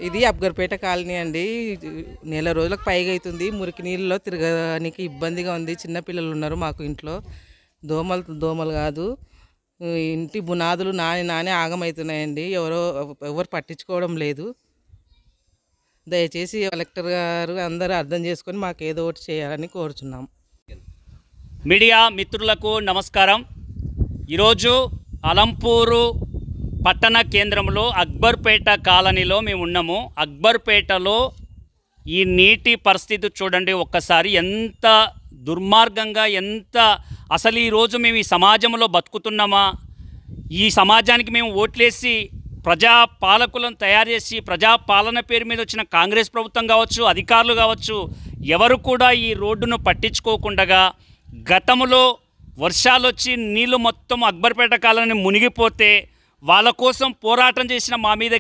ఇది అబ్గర్పేట కాలనీ అండి. నెల రోజులకు పైగా అవుతుంది. మురికి నీళ్ళలో తిరగడానికి ఇబ్బందిగా ఉంది. చిన్నపిల్లలు ఉన్నారు మాకు ఇంట్లో. దోమలు కాదు, ఇంటి బునాదులు నాని ఆగమవుతున్నాయండి. ఎవరు పట్టించుకోవడం లేదు. దయచేసి కలెక్టర్ గారు అందరూ అర్థం చేసుకొని మాకు ఏదో ఒకటి చేయాలని కోరుచున్నాం. మీడియా మిత్రులకు నమస్కారం. ఈరోజు అలంపూరు పట్టణ కేంద్రంలో అక్బర్పేట కాలనీలో మేము ఉన్నాము. అక్బర్పేటలో ఈ నీటి పరిస్థితి చూడండి ఒక్కసారి, ఎంత దుర్మార్గంగా, అసలు ఈరోజు మేము ఈ సమాజంలో బతుకుతున్నామా? ఈ సమాజానికి మేము ఓట్లేసి ప్రజాపాలకులను తయారు చేసి ప్రజాపాలన పేరు మీద వచ్చిన కాంగ్రెస్ ప్రభుత్వం కావచ్చు, అధికారులు కావచ్చు, ఎవరు కూడా ఈ రోడ్డును పట్టించుకోకుండా గతంలో వర్షాలు వచ్చి నీళ్లు మొత్తం అక్బర్పేట కాలనీ మునిగిపోతే వాళ్ళ కోసం పోరాటం చేసిన మా మీద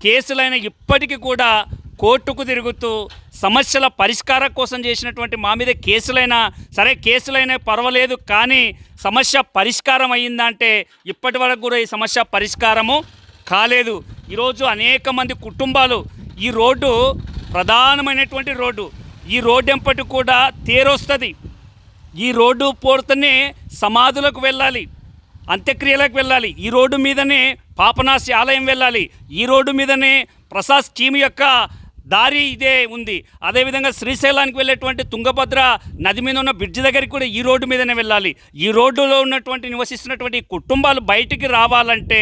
కేసులైన ఇప్పటికీ కూడా కోర్టుకు తిరుగుతూ సమస్యల పరిష్కారం కోసం చేసినటువంటి మా మీద కేసులైనా పర్వాలేదు, కానీ సమస్య పరిష్కారం అయ్యిందంటే ఇప్పటి వరకు కూడా ఈ సమస్య పరిష్కారము కాలేదు. ఈరోజు అనేక మంది కుటుంబాలు ఈ రోడ్డు ప్రధానమైనటువంటి రోడ్డు, ఈ రోడ్డు ఎంపటి కూడా తేరొస్తుంది. ఈ రోడ్డు పోతేనే సమాధులకు వెళ్ళాలి, అంత్యక్రియలకు వెళ్ళాలి. ఈ రోడ్డు మీదనే పాపనాశి ఆలయం వెళ్ళాలి. ఈ రోడ్డు మీదనే ప్రసాద్ స్కీమ్ యొక్క దారి ఇదే ఉంది. అదేవిధంగా శ్రీశైలానికి వెళ్ళేటువంటి తుంగభద్ర నది మీద ఉన్న బ్రిడ్జి దగ్గరికి కూడా ఈ రోడ్డు మీదనే వెళ్ళాలి. ఈ రోడ్డులో నివసిస్తున్నటువంటి కుటుంబాలు బయటికి రావాలంటే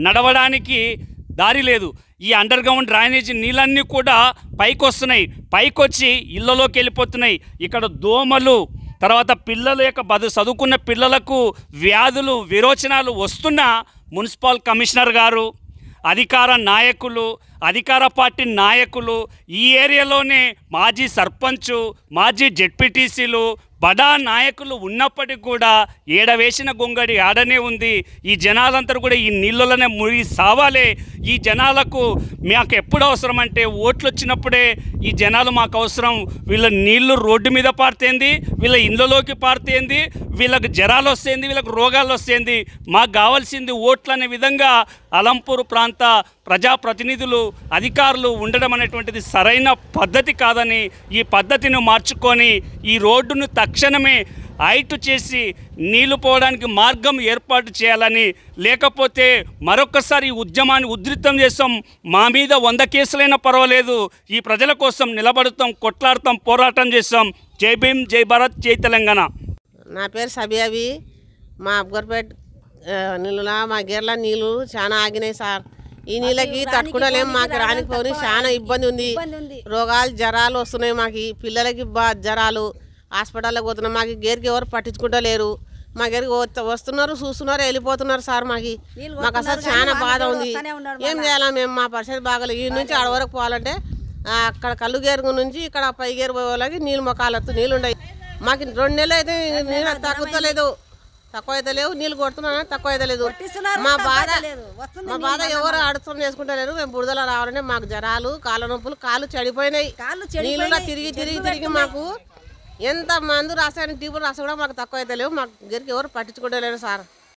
నడవడానికి దారి లేదు. ఈ అండర్ గ్రౌండ్ డ్రైనేజీ నీళ్ళన్నీ కూడా పైకొస్తున్నాయి, పైకొచ్చి ఇళ్లలోకి వెళ్ళిపోతున్నాయి. ఇక్కడ దోమలు, తర్వాత పిల్లల యొక్క చదువుకున్న పిల్లలకు వ్యాధులు, విరోచనాలు వస్తున్న మున్సిపల్ కమిషనర్ గారు, అధికార పార్టీ నాయకులు, ఈ ఏరియాలోనే మాజీ సర్పంచు, మాజీ జెడ్పీటీసీలు, బడా నాయకులు ఉన్నప్పటికీ కూడా ఏడవేసిన గొంగడి ఆడనే ఉంది. ఈ జనాలందరూ కూడా ఈ నీళ్ళలోనే మునిగి సావాలే. ఈ జనాలకు మాకు ఎప్పుడు అవసరం అంటే ఓట్లు వచ్చినప్పుడే ఈ జనాలు మాకు అవసరం. వీళ్ళ నీళ్లు రోడ్డు మీద పారుతేంది, వీళ్ళ ఇళ్ళలోకి పారుతేంది, వీళ్ళకి జ్వరాలు వస్తేంది, వీళ్ళకి రోగాలు వస్తేంది. మాకు కావాల్సింది ఓట్లు అనే విధంగా అలంపూర్ ప్రాంత ప్రజాప్రతినిధులు, అధికారులు ఉండడం అనేటువంటిది సరైన పద్ధతి కాదని, ఈ పద్ధతిని మార్చుకొని ఈ రోడ్డును తక్షణమే హైట్ చేసి నీళ్లు పోవడానికి మార్గం ఏర్పాటు చేయాలని, లేకపోతే మరొకసారి ఈ ఉద్యమాన్ని ఉధృతం చేస్తాం. మా మీద 100 కేసులైనా పర్వాలేదు, ఈ ప్రజల కోసం నిలబడతాం, కొట్లాడతాం, పోరాటం చేస్తాం. జై భీమ్, జై భారత్, జై తెలంగాణ. నా పేరు సబియావి. మా అబ్గర్పేట నీళ్ళ మా గేర్ల నీళ్ళు చాలా ఆగినాయి సార్. ఈ నీళ్ళకి తట్టుకోలేము, మాకు రానిపోని చాలా ఇబ్బంది ఉంది. రోగాలు, జ్వరాలు వస్తున్నాయి. మాకు పిల్లలకి జ్వరాలు, హాస్పిటల్లోకి పోతున్నాం. మాకు గేరికి ఎవరు పట్టించుకుంటలేరు. మా గేరికి వస్తున్నారు, చూస్తున్నారు, వెళ్ళిపోతున్నారు సార్. మాకు అసలు చాలా బాధ ఉంది. ఏం చేయాలా మేము? మా పరిస్థితి బాగాలేదు. ఈ నుంచి ఆడ వరకు పోవాలంటే అక్కడ కళ్ళు గేరు నుంచి ఇక్కడ పై గేరు పోయే వాళ్ళకి నీళ్ళు మొక్కలతో నీళ్ళు ఉన్నాయి. మాకు 2 నెలలు అయితే నీళ్ళు తక్కువ అయితే లేవు. నీళ్ళు కొడుతున్నా తక్కువ అయితే లేదు. మా బాధ ఎవరు అర్థం చేసుకుంటలేరు. మేము బురదలో రావాలంటే మాకు జ్వరాలు, కాళ్ళ నొప్పులు, కాళ్ళు చెడిపోయినాయి. నీళ్ళలో తిరిగి మాకు ఎంత మందు రాసాయని టీపులు రాసా కూడా మాకు తక్కువ అయితే లేవు. మాకు గరికి ఎవరు పట్టించుకుంటలేరు సార్.